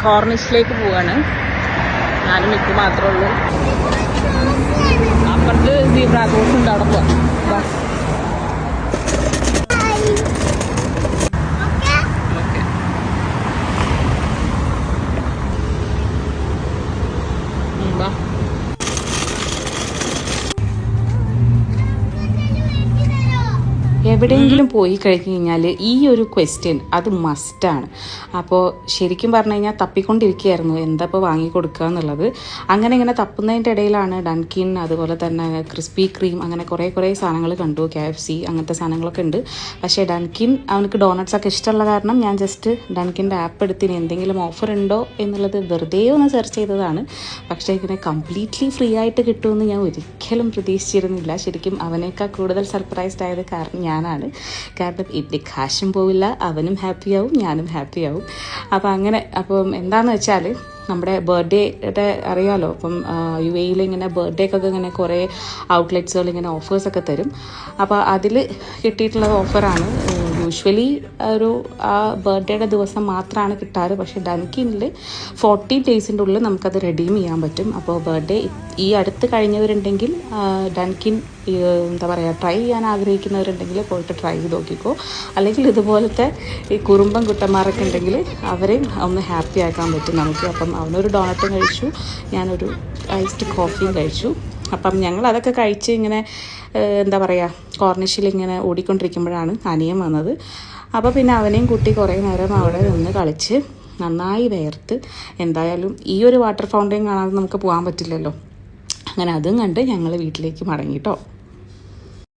കോർണിഷിലേക്ക് പോവാണ്. ഞാനും മിക്കു മാത്രമേ ഉള്ളൂ. അപ്പുറത്ത് സീബ്ര ക്രോസ് ഉണ്ട്, അവിടെ പോവാം. എവിടെയെങ്കിലും പോയി കഴിഞ്ഞ് കഴിഞ്ഞാൽ ഈ ഒരു ക്വസ്റ്റ്യൻ അത് മസ്റ്റാണ്. അപ്പോൾ ശരിക്കും പറഞ്ഞു കഴിഞ്ഞാൽ തപ്പിക്കൊണ്ടിരിക്കുകയായിരുന്നു എന്താ ഇപ്പോൾ വാങ്ങിക്കൊടുക്കുക എന്നുള്ളത്. അങ്ങനെ ഇങ്ങനെ തപ്പുന്നതിൻ്റെ ഇടയിലാണ് ഡൺകിൻ, അതുപോലെ തന്നെ ക്രിസ്പി ക്രീം, അങ്ങനെ കുറേ സാധനങ്ങൾ കണ്ടു. KFC അങ്ങനത്തെ സാധനങ്ങളൊക്കെ ഉണ്ട്. പക്ഷേ ഡൺകിൻ അവനക്ക് ഡോണറ്റ്സ് ഒക്കെ ഇഷ്ടമുള്ള കാരണം ഞാൻ ജസ്റ്റ് ഡൺകിൻ്റെ ആപ്പ് എടുത്തിന് എന്തെങ്കിലും ഓഫർ ഉണ്ടോ എന്നുള്ളത് വെറുതെ ഒന്ന് സെർച്ച് ചെയ്തതാണ്. പക്ഷേ ഇങ്ങനെ കംപ്ലീറ്റ്ലി ഫ്രീ ആയിട്ട് കിട്ടുമെന്ന് ഞാൻ ഒരിക്കലും പ്രതീക്ഷിച്ചിരുന്നില്ല. ശരിക്കും അവനേക്കാൾ കൂടുതൽ സർപ്രൈസ്ഡ് ആയത് കാരണം ഞാനാണ്. കാരണം എൻ്റെ കാശും പോവില്ല, അവനും ഹാപ്പിയാവും, ഞാനും ഹാപ്പിയാവും. അപ്പം എന്താണെന്ന് വെച്ചാൽ നമ്മുടെ ബർത്ത്ഡേയുടെ അറിയാമല്ലോ, അപ്പം UAE ഇങ്ങനെ ബർത്ത്ഡേക്കൊക്കെ ഇങ്ങനെ കുറേ ഔട്ട്ലെറ്റ്സുകൾ ഇങ്ങനെ ഓഫേഴ്സൊക്കെ തരും. അപ്പോൾ അതിൽ കിട്ടിയിട്ടുള്ളത് ഓഫറാണ്. യൂഷ്വലി ആ ബർത്ത്ഡേയുടെ ദിവസം മാത്രമാണ് കിട്ടാറ്. പക്ഷേ ഡൺകിനിൽ 14 ഡേയ്സിൻ്റെ ഉള്ളിൽ നമുക്കത് റെഡീം ചെയ്യാൻ പറ്റും. അപ്പോൾ ബർത്ത്ഡേ ഈ അടുത്ത് കഴിഞ്ഞവരുണ്ടെങ്കിൽ ഡൺകിൻ എന്താ പറയുക ട്രൈ ചെയ്യാൻ ആഗ്രഹിക്കുന്നവരുണ്ടെങ്കിൽ പോയിട്ട് ട്രൈ ചെയ്ത് നോക്കിക്കോ. അല്ലെങ്കിൽ ഇതുപോലത്തെ ഈ കുറുമ്പൻ കുട്ടന്മാരൊക്കെ ഉണ്ടെങ്കിൽ അവരെയും ഒന്ന് ഹാപ്പി ആക്കാൻ പറ്റും നമുക്ക്. അപ്പം അവനൊരു ഡോണറ്റും കഴിച്ചു, ഞാനൊരു ഐസ്ഡ് കോഫിയും കഴിച്ചു. അപ്പം ഞങ്ങൾ അതൊക്കെ കഴിച്ച് ഇങ്ങനെ എന്താ പറയുക കോർണിഷിൽ ഇങ്ങനെ ഓടിക്കൊണ്ടിരിക്കുമ്പോഴാണ് അനിയൻ വന്നത്. അപ്പോൾ പിന്നെ അവനെയും കൂട്ടി കുറേ നേരം അവിടെ നിന്ന് കളിച്ച് നന്നായി വേർത്ത്. എന്തായാലും ഈ ഒരു വാട്ടർ ഫൗണ്ടൈൻ കാണാതെ നമുക്ക് പോകാൻ പറ്റില്ലല്ലോ. അങ്ങനെ അതും കണ്ട് ഞങ്ങൾ വീട്ടിലേക്ക് മടങ്ങിട്ടോ.